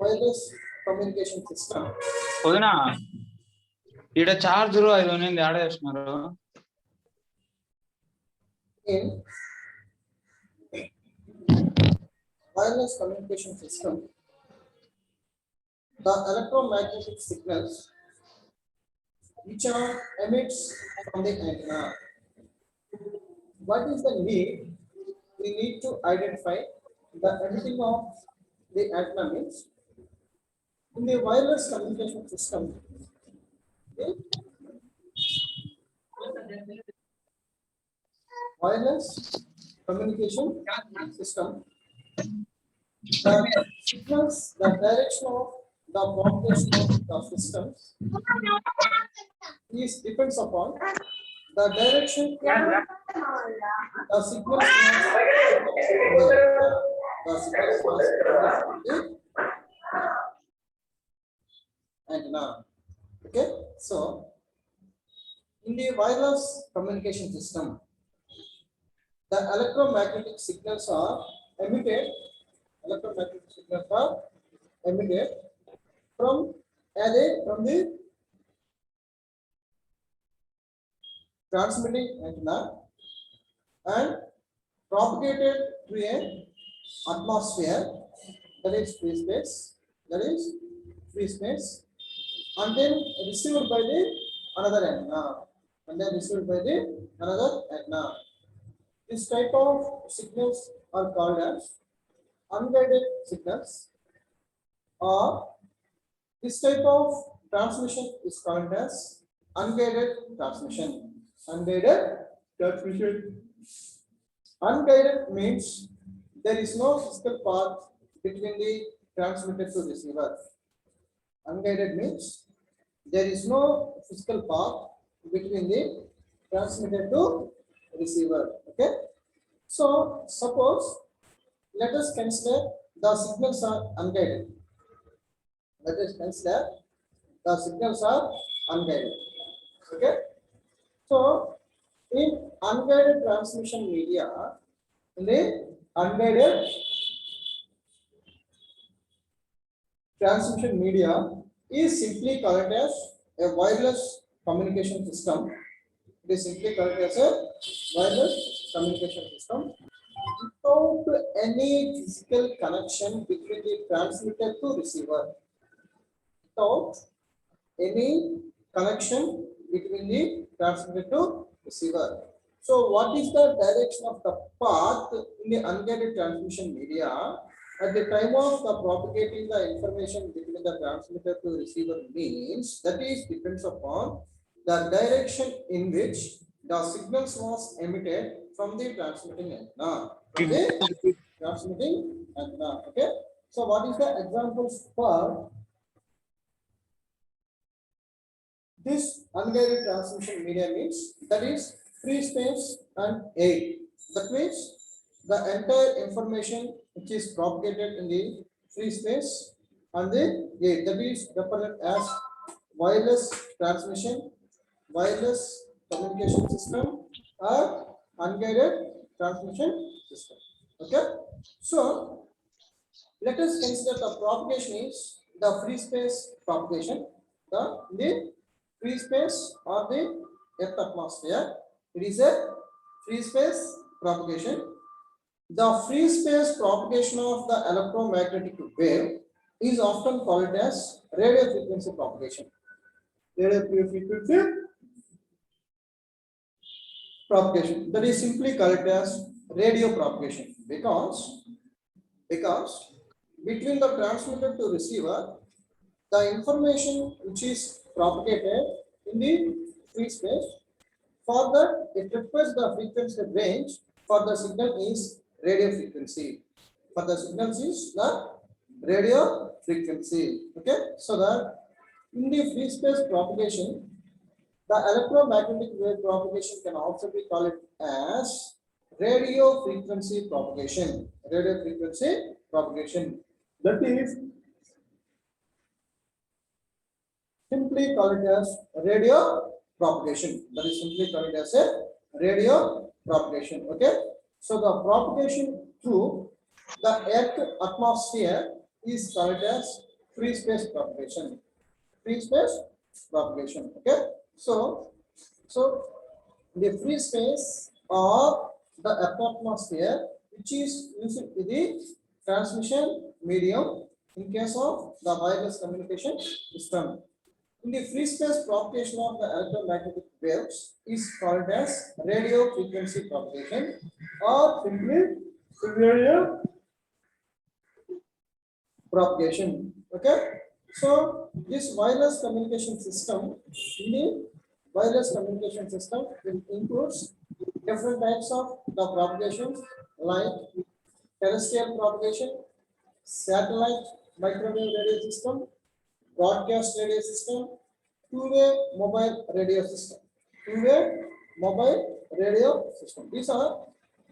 wireless communication system. వదినా ఈడ charger అది ఉంది ఆడ చేస్తున్నారు. In wireless communication system, the electromagnetic signals which are emits from the antenna. What is the need? We need to identify the emitting of the antenna means in the wireless communication system. Okay? Wireless communication system, the signals, the direction of the propagation of the systems is depends upon the direction the signals antenna. Okay, so in the wireless communication system, the electromagnetic signals are emitted. Electromagnetic signals are emitted from the transmitting antenna and propagated to an atmosphere, that is free space, and then received by the another antenna, This type of signals are called as unguided signals, or this type of transmission is called as unguided transmission. Unguided means there is no physical path between the transmitter to receiver. Unguided means there is no physical path between the transmitter to receiver. Okay, so suppose let us consider the signals are unguided. Okay, so in unguided transmission media, in the unguided transmission media is simply called as a wireless communication system. It is simply called as a wireless communication system without any physical connection between the transmitter to receiver. Without any connection between the transmitter to receiver. So what is the direction of the path in the unguided transmission media at the time of the propagating the information between the transmitter to receiver means that is depends upon the direction in which the signals was emitted from the transmitting antenna. Okay, so what is the examples for this unguided transmission media means? That is free space and air. That means the entire information which is propagated in the free space and the air, that is represented as wireless transmission, wireless communication system, or unguided transmission system. Okay, so let us consider the propagation is the free space propagation. The free space or the Earth atmosphere, it is a free space propagation. The free space propagation of the electromagnetic wave is often called as radio frequency propagation. Radio frequency propagation, that is simply called as radio propagation because between the transmitter to receiver, the information which is propagated in the free space, for that it requires the frequency range for the signal is radio frequency. For the signals is the radio frequency. Okay, so that in the free space propagation, the electromagnetic wave propagation can also be called as radio frequency propagation. That is simply call it as radio propagation. Okay, so the propagation through the Earth atmosphere is called as free space propagation. Free space propagation. Okay. So the free space or the atmosphere which is used in the transmission medium in case of the wireless communication system. In the free space propagation of the electromagnetic waves is called as radio frequency propagation or simply radio propagation. Okay. So this wireless communication system, in the wireless communication system, it includes different types of the propagations like terrestrial propagation, satellite microwave radio system, broadcast radio system, two-way mobile radio system. Two-way mobile radio system. These are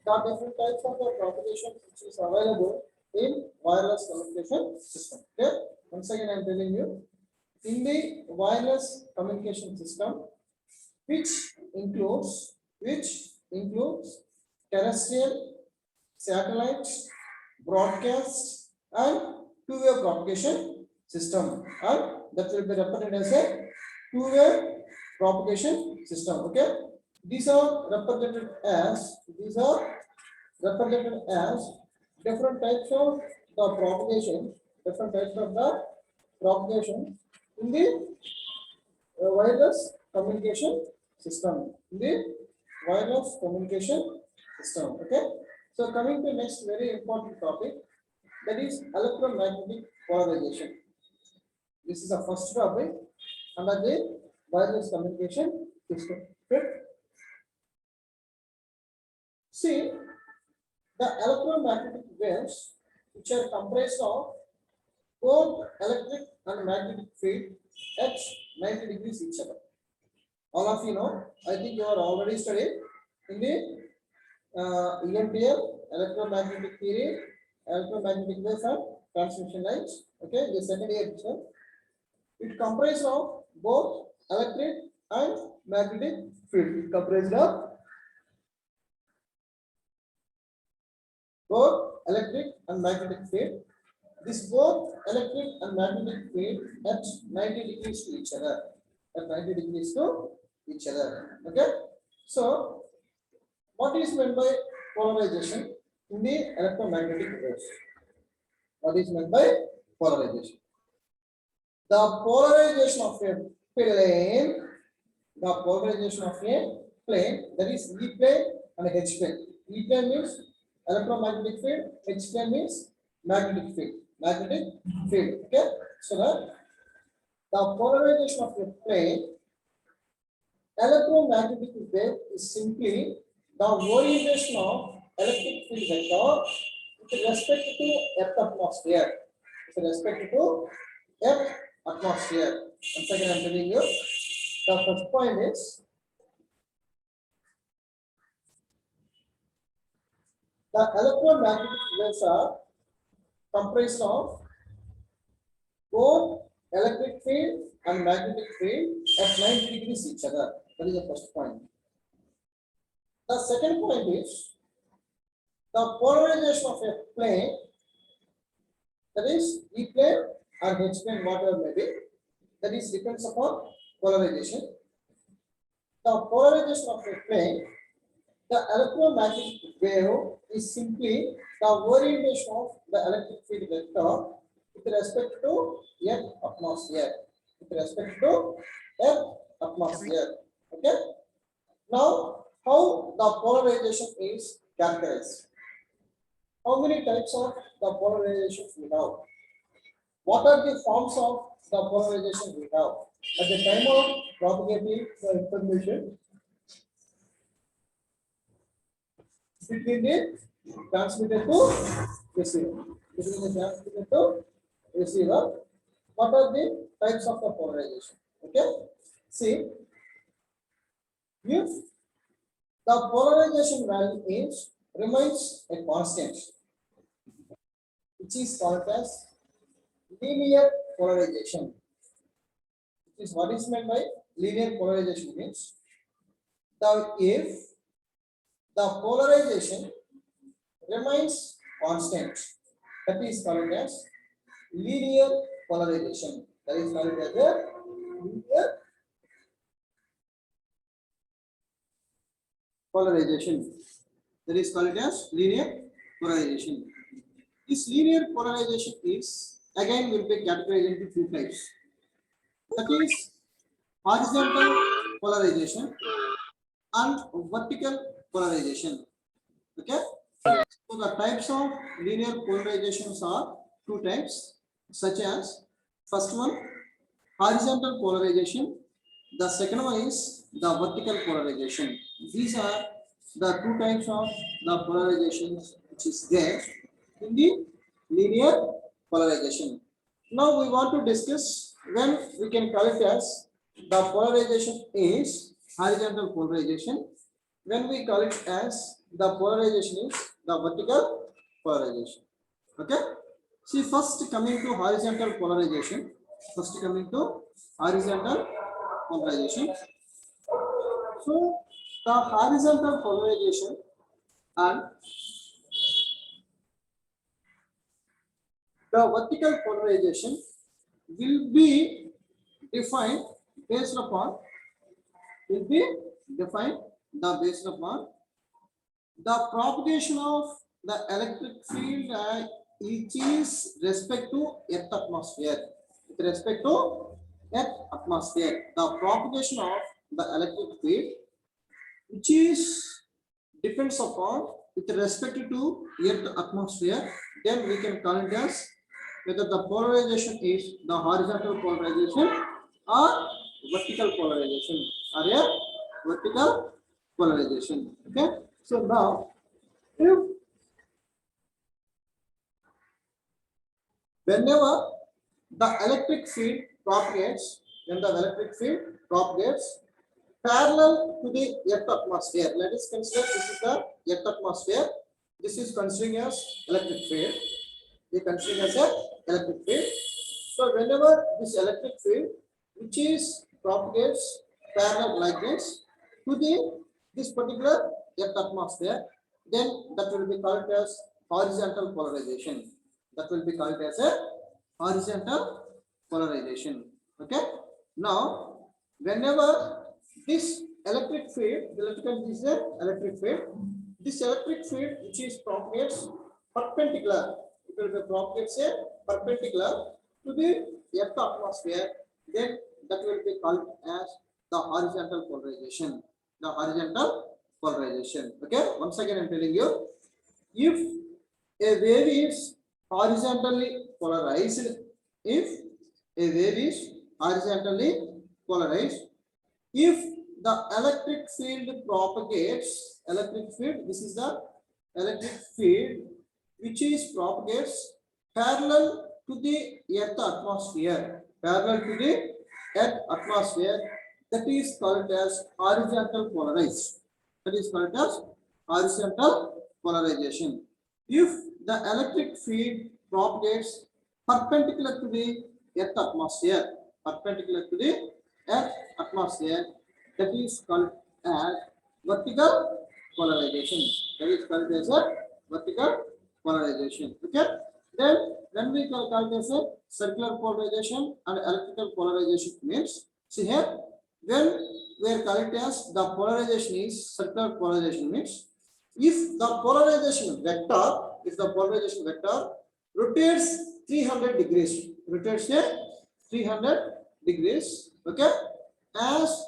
the different types of the propagation which is available in wireless communication system. Okay. Once again, I am telling you, in the wireless communication system, which includes terrestrial, satellites, broadcast, and two-way propagation system, and that will be represented as a two-way propagation system. Okay, these are represented as different types of the propagation, in the wireless communication system. In the wireless communication system. Okay. So coming to next very important topic, that is electromagnetic polarization. This is the first topic under the wireless communication system. Okay. See, the electromagnetic waves, which are comprised of both electric and magnetic field at 90 degrees each other. All of you know, I think you are already studied in the EMTL, electromagnetic theory, electromagnetic waves and transmission lines. Okay, the second year itself. It comprises of both electric and magnetic field. It comprises of both electric and magnetic field. This both electric and magnetic field at 90 degrees to each other. At 90 degrees to each other. Okay. So, what is meant by polarization in the electromagnetic waves? What is meant by polarization? The polarization of a plane, that is E plane and H plane. E plane means electromagnetic field, H plane means magnetic field. Okay. So that the polarization of a plane, electromagnetic wave is simply the orientation of electric field vector with respect to Earth atmosphere. With respect to Earth atmosphere. Once again, I am telling you, the first point is the electromagnetic waves are comprised of both electric field and magnetic field at 90 degrees each other. That is the first point. The second point is the polarization of a plane, that is E plane or H plane, whatever may be, that is depends upon polarization. The polarization of a plane, the electromagnetic wave is simply the orientation of the electric field vector with respect to Earth atmosphere. Okay. Now, how the polarization is characterized? How many types of the polarization we have? What are the forms of the polarization we have? At the time of propagating the information between the transmitter to receiver. What are the types of the polarization? Okay. See, if the polarization value is remains a constant, which is called as linear polarization. Which is what is meant by linear polarization means if the polarization remains constant, that is called as linear polarization. That is called as a linear polarization. That is called as linear polarization. This linear polarization is again will be categorized into two types. That is horizontal polarization and vertical polarization. Okay. So the types of linear polarizations are two types, such as first one horizontal polarization. The second one is the vertical polarization. These are the two types of the polarizations which is there in the linear polarization. Now we want to discuss when we can call it as the polarization is horizontal polarization, when we call it as the polarization is the vertical polarization. Okay. See, first coming to horizontal polarization. First coming to horizontal polarization. So the horizontal polarization and the vertical polarization will be defined based upon based upon the propagation of the electric field which is respect to earth atmosphere. With respect to earth atmosphere, the propagation of the electric field which is depends upon with respect to earth atmosphere, then we can call it as whether the polarization is the horizontal polarization or vertical polarization or a vertical polarization. Okay. So now if whenever the electric field propagates, when the electric field propagates parallel to the earth atmosphere, let us consider this is the earth atmosphere. This is considering as electric field. We consider as a electric field. So whenever this electric field which is propagates parallel like this to this particular earth atmosphere, then that will be called as horizontal polarization. That will be called as a horizontal polarization. Okay. Now, whenever this electric field, this is an electric field. This electric field which is propagates perpendicular, it will be propagates a perpendicular to the earth atmosphere, then that will be called as the horizontal polarization. The horizontal polarization. Okay. Once again, I'm telling you, if a wave is horizontally polarized, if a wave is horizontally polarized, if the electric field propagates, electric field, this is the electric field which is propagates parallel to the earth atmosphere, parallel to the earth atmosphere, that is called as horizontal polarized. That is called as horizontal polarization. If the electric field propagates perpendicular to the earth atmosphere, perpendicular to the earth atmosphere, that is called as vertical polarization. That is called as a vertical polarization. Okay. Then when we call as a circular polarization and electrical polarization means, see here, when we are calling as the polarization is circular polarization means, if the polarization vector rotates 300 degrees, rotates a 300 degrees, okay, as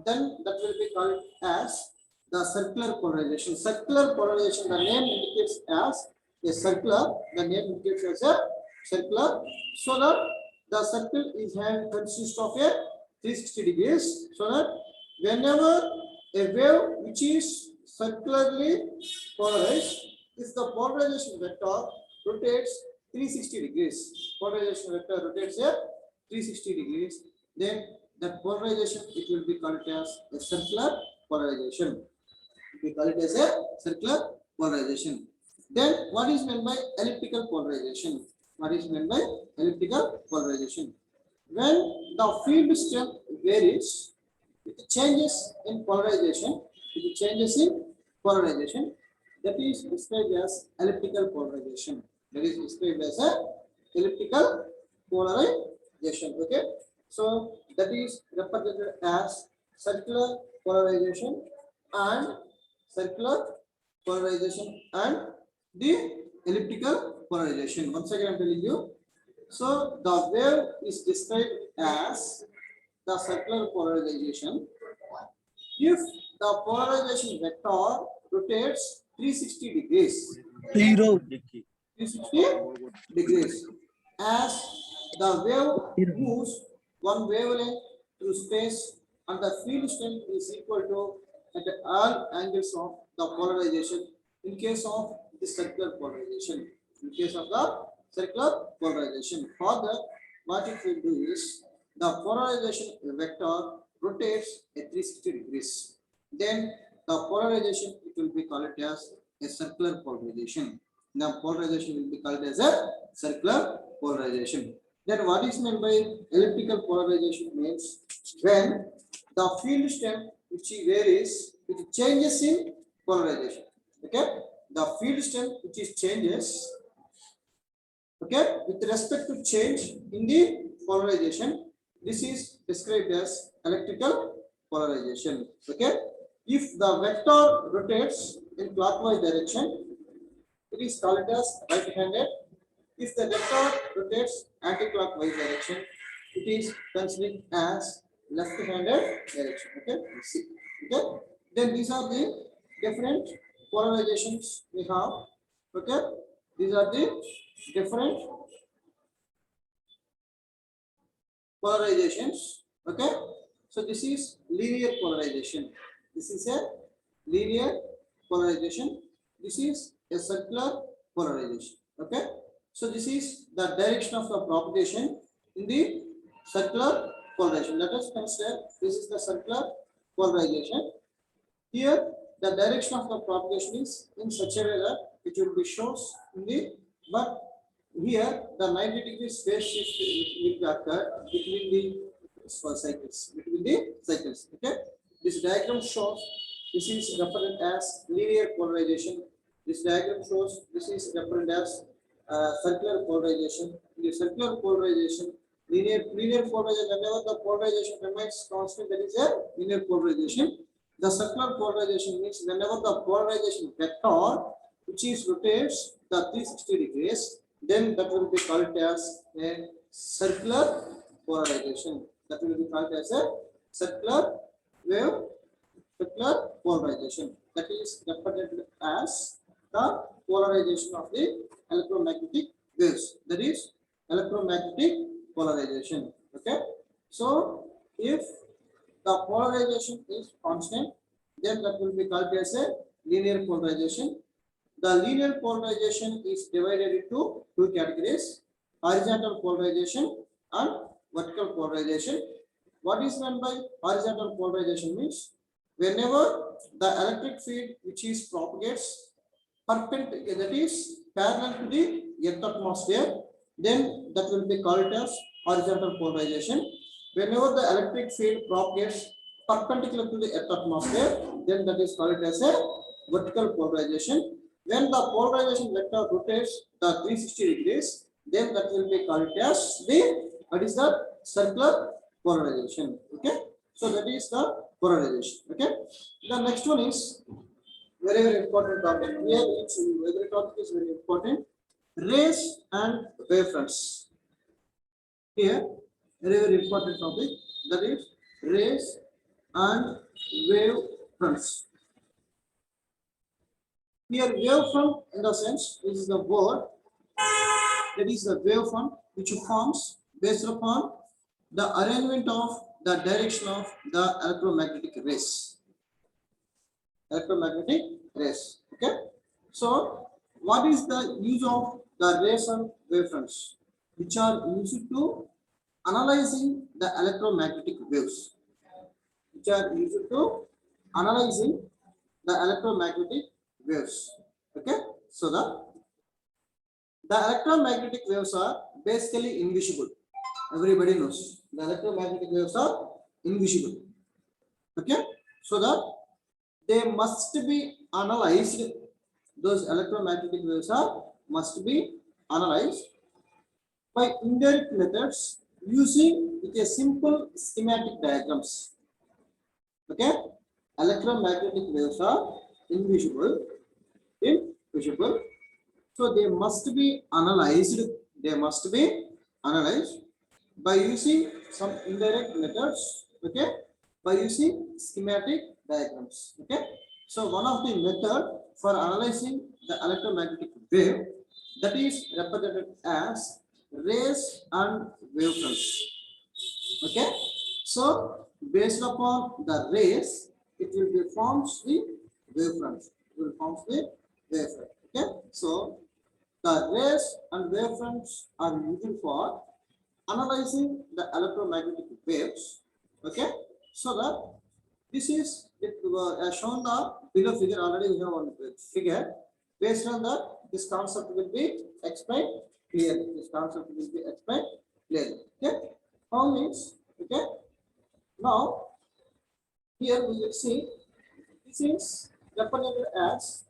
then that will be called as the circular polarization. Circular polarization, the name indicates as a circular, the name indicates as a circular, so that the circle is consists of a 360 degrees, so that whenever a wave which is circularly polarized, if the polarization vector rotates 360 degrees, polarization vector rotates a 360 degrees, then that polarization it will be called as a circular polarization. We call it as a circular polarization. Then what is meant by elliptical polarization? What is meant by elliptical polarization? When the field strength varies with changes in polarization, that is described as elliptical polarization. That is described as a elliptical polarization. Okay, so that is represented as circular polarization and circular polarization and the elliptical polarization. Once again, I'm telling you. So the wave is described as the circular polarization if the polarization vector rotates 360 degrees. 360 degrees as the wave moves one wavelength through space and the field strength is equal to at all angles of the polarization in case of the circular polarization. In case of the circular polarization, further what it will do is the polarization vector rotates at 360 degrees. Then the polarization it will be called as a circular polarization. Now polarization will be called as a circular polarization. Then what is meant by elliptical polarization means when the field strength which varies, it changes in polarization. Okay, the field strength which is changes. Okay, with respect to change in the polarization, this is described as electrical polarization. Okay, if the vector rotates in clockwise direction, it is called as right-handed. If the vector rotates anti-clockwise direction, it is considered as left-handed direction. Okay, let's see. Okay, then these are the different polarizations we have. Okay, these are the different polarizations. Okay, so this is linear polarization. This is a linear polarization. This is a circular polarization. Okay, so this is the direction of the propagation in the circular polarization. Let us consider this is the circular polarization. Here the direction of the propagation is in such a way that it will be shows in the, but here the 90 degrees phase shift will occur between the cycles. Between the cycles. Okay. This diagram shows this is represented as linear polarization. This diagram shows this is represented as circular polarization. The circular polarization, linear polarization. Whenever the polarization remains constant, that is a linear polarization. The circular polarization means whenever the polarization vector which is rotates the 360 degrees, then that will be called as a circular polarization. That will be called as a circular wave, circular polarization. That is represented as the polarization of the electromagnetic waves. That is electromagnetic polarization. Okay. So if the polarization is constant, then that will be called as a linear polarization. The linear polarization is divided into two categories: horizontal polarization and vertical polarization. What is meant by horizontal polarization means whenever the electric field which is propagates perpendicular, that is parallel to the earth atmosphere, then that will be called as horizontal polarization. Whenever the electric field propagates perpendicular to the earth atmosphere, then that is called as a vertical polarization. When the polarization vector rotates the 360 degrees, then that will be called as the, what is the circular polarization. Okay, so that is the polarization. Okay, the next one is very important topic. Here it's every topic is very important. Rays and wavefronts. Here very important topic, that is rays and wavefronts. Here wavefront in the sense this is the word, that is the wavefront which forms based upon the arrangement of the direction of the electromagnetic rays. Electromagnetic rays. Okay. So what is the use of the rays and wavefronts, which are used to analyzing the electromagnetic waves, which are used to analyzing the electromagnetic waves. Okay, so the electromagnetic waves are basically invisible. Everybody knows the electromagnetic waves are invisible. Okay, so that they must be analyzed. Those electromagnetic waves are must be analyzed by indirect methods using with a simple schematic diagrams. Okay, electromagnetic waves are invisible, invisible. So they must be analyzed. They must be analyzed by using some indirect methods. Okay, by using schematic diagrams. Okay, so one of the method for analyzing the electromagnetic wave, that is represented as rays and wavefronts. Okay, so based upon the rays, it will be forms the wavefront. It will forms the wavefront. Okay, so the rays and wavefronts are used for analyzing the electromagnetic waves. Okay, so that this is it as shown the below figure. Already we have one figure. Based on that, this concept will be explained clearly. This concept will be explained clearly. Okay, how means okay. Now here we will see this is represented as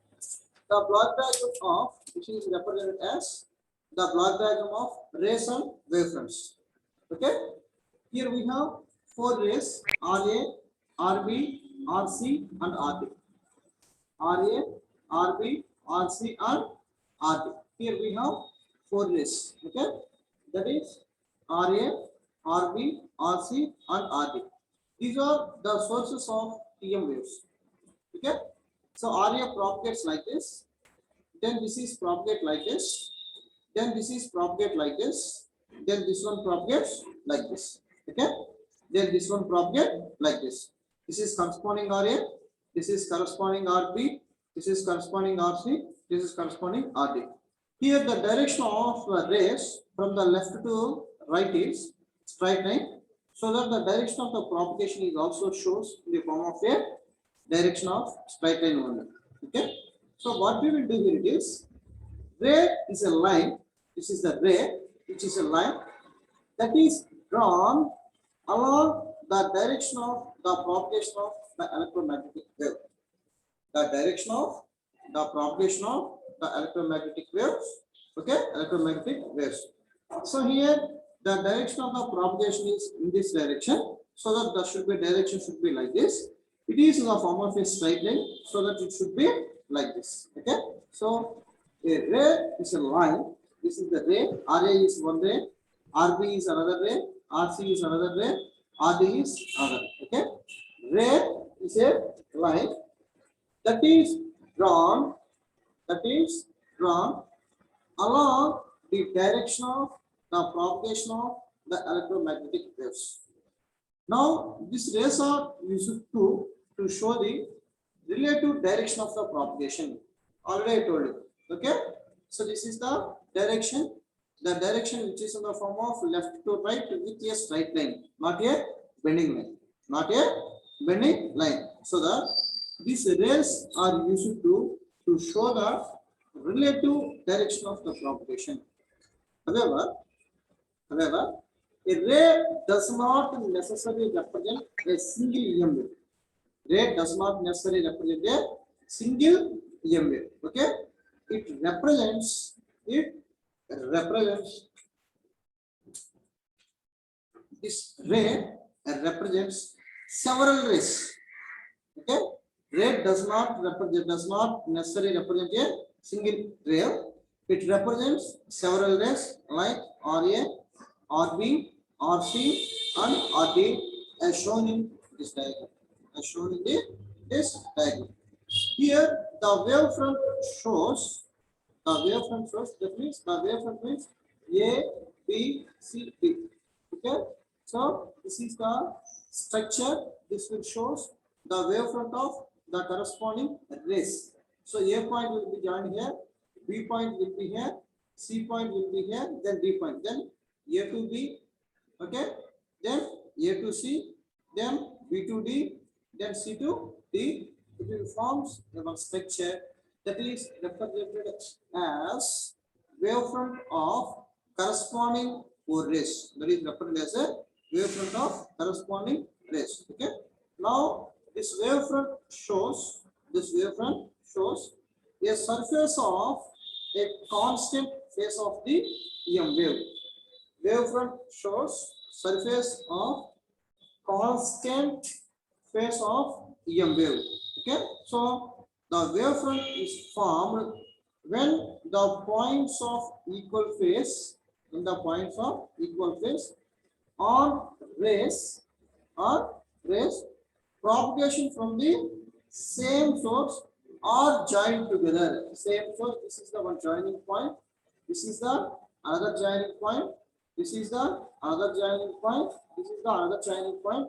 the block diagram of, which is represented as the block diagram of rays and wavefronts. Okay, here we have four rays: RA, RB, RC, and RD. RA, RB, RC, and RD. Here we have four rays. Okay, that is RA, RB, RC, and RD. These are the sources of TM waves. Okay, so RA propagates like this, then this is propagate like this, then this is propagate like this, then this one propagates like this. Okay, then this one propagate like this. This is corresponding RA, this is corresponding RB, this is corresponding RC, this is corresponding RD. Here the direction of rays from the left to right is straight line, so that the direction of the propagation is also shows in the form of a direction of straight line only. Okay, so what we will do here, it is ray is a line. This is the ray, which is a line that is drawn along the direction of the propagation of the electromagnetic wave. The direction of the propagation of the electromagnetic waves. Okay, electromagnetic waves. So here the direction of the propagation is in this direction, so that the should be direction should be like this. It is in the form of a straight line, so that it should be like this. Okay, so a ray is a line. This is the ray. RA is one ray, RB is another ray, RC is another ray, RD is another. Okay, ray is a line that is drawn along the direction of the propagation of the electromagnetic waves. Now these rays are used to show the relative direction of the propagation. Already I told you. Okay, so this is the direction which is in the form of left to right with a straight line, not a bending line, so that these rays are used to show the relative direction of the propagation. However, a ray does not necessarily represent a single EM wave. Ray does not necessarily represent a single EM wave. Okay, it represents this ray represents several rays. Okay, ray does not necessarily represent a single ray. It represents several rays like RA, RB, RC, and RD as shown in this diagram. Here the wavefront shows. That means the wavefront means A, B, C, D. Okay, so this is the structure. This will shows the wavefront of the corresponding rays. So A point will be joined here, B point will be here, C point will be here, then D point, then A to B, okay, then A to C, then B to D, then C to D. It will forms a structure that is represented as wavefront of corresponding four rays. That is represented as a wavefront of corresponding rays. Okay. Now this wavefront shows a surface of a constant phase of the EM wave. wavefront shows surface of constant phase of EM wave. Okay, so the wavefront is formed when the points of equal phase, on rays propagation from the same source are joined together. Same source, this is the one joining point, this is the another joining point, this is the another joining point, this is the another joining point.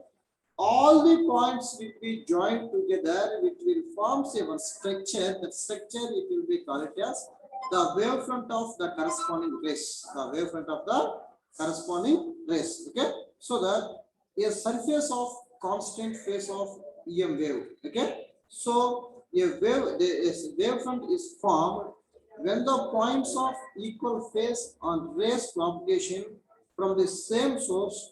All the points will be joined together, which will form a one structure. That structure it will be called as the wavefront of the corresponding rays. The wavefront of the corresponding rays. Okay, so that a surface of constant phase of EM wave. Okay, so a wavefront is formed when the points of equal phase on rays propagation from the same source,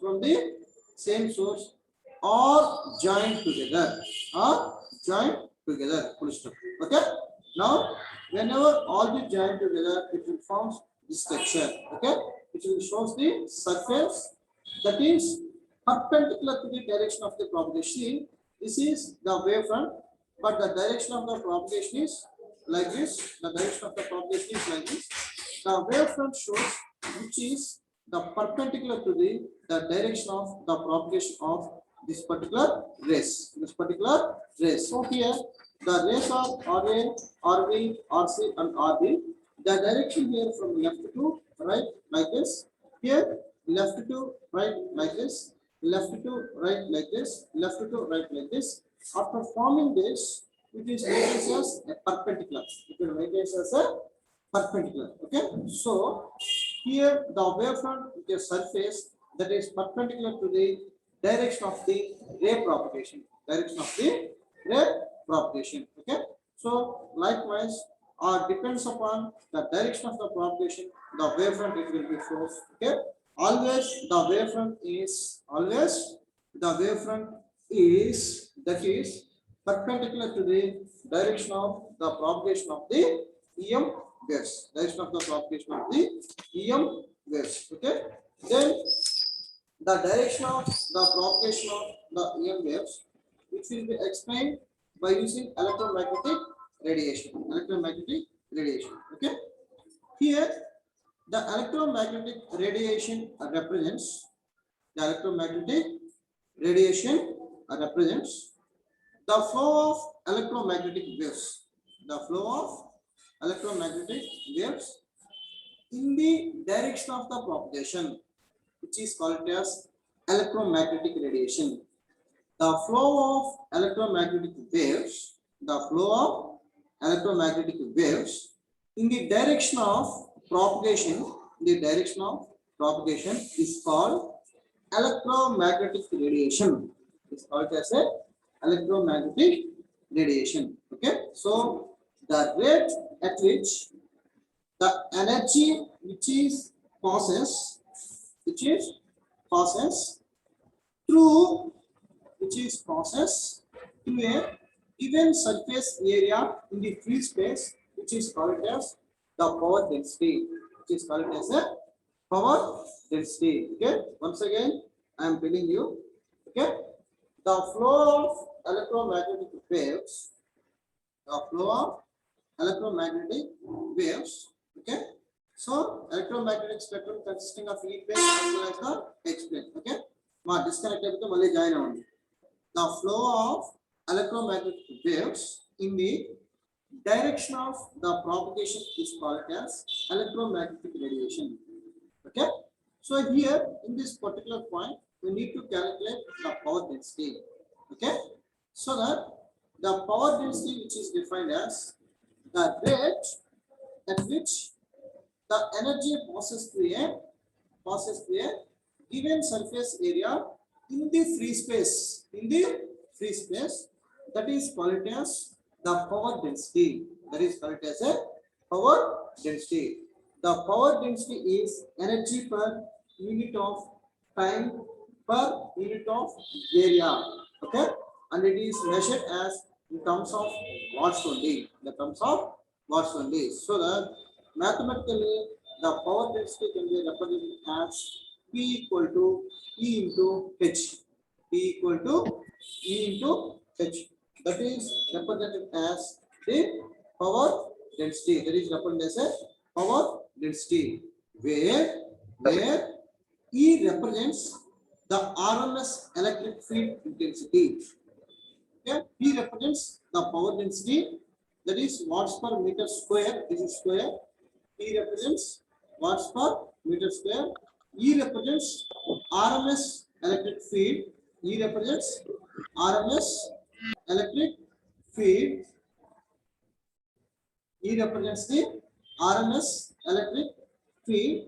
are joined together. Full stop. Okay, now whenever all be joined together, it will form this structure. Okay, it will shows the surface that is perpendicular to the direction of the propagation. This is the wavefront, but the direction of the propagation is like this. The direction of the propagation is like this. The wavefront shows which is the perpendicular to the direction of the propagation of this particular rays. So here the rays are RA, RV, RC, and RB. The direction here from left to right like this. Here left to right like this. Left to right like this. Left to right like this. After forming this, it is made as a perpendicular. It will make as a perpendicular. Okay. So here the wavefront is a surface that is perpendicular to the direction of the ray propagation. Okay. So likewise, depends upon the direction of the propagation, the wavefront it will be shows. Okay. Always the wavefront is that is perpendicular to the direction of the propagation of the EM waves. Okay. Then the direction of the propagation of the EM waves, which will be explained by using electromagnetic radiation. Okay. Here the electromagnetic radiation represents the flow of electromagnetic waves. In the direction of the propagation, which is called as electromagnetic radiation. The flow of electromagnetic waves in the direction of propagation, is called electromagnetic radiation. It's called as a electromagnetic radiation. Okay, so the rate at which the energy which passes through a given surface area in the free space, which is called as the power density. Okay, once again I am telling you. Okay, the flow of electromagnetic waves. Okay, so electromagnetic spectrum consisting of E plane as well as the X plane. Okay, disconnect join on. The flow of electromagnetic waves in the direction of the propagation is called as electromagnetic radiation. Okay, so here in this particular point we need to calculate the power density. Okay, so that the power density, which is defined as the rate at which the energy passes through a given surface area in the free space, that is called as the power density. The power density is energy per unit of time per unit of area. Okay, and it is measured as in terms of watts only. So that mathematically the power density can be represented as P equal to E into H. P equal to E into H. That is represented as the power density. That is represented as a power density, where E represents the RMS electric field intensity. Okay, P represents the power density, that is watts per meter square. This is square. P represents watts per meter square. E represents RMS electric field. E represents RMS electric field. E represents the RMS electric field.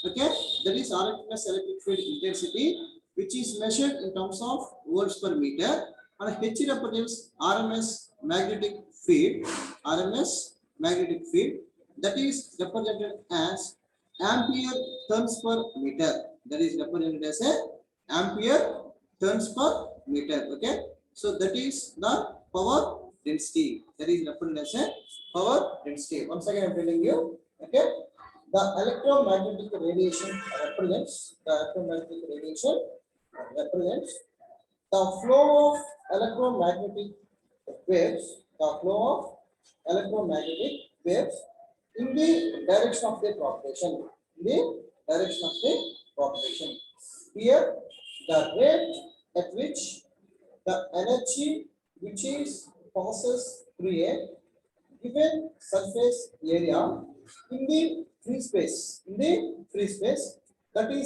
Okay, that is RMS electric field intensity, which is measured in terms of volts per meter. And H represents RMS magnetic field. RMS magnetic field, that is represented as ampere turns per meter. That is represented as a ampere turns per meter. Okay, so that is the power density. That is represented as a power density. Once again, I'm telling you. Okay, the electromagnetic radiation represents the flow of electromagnetic waves. The flow of electromagnetic waves in the direction of the propagation. In the direction of the propagation. Here, the rate at which the energy which is passes through a given surface area in the free space, that is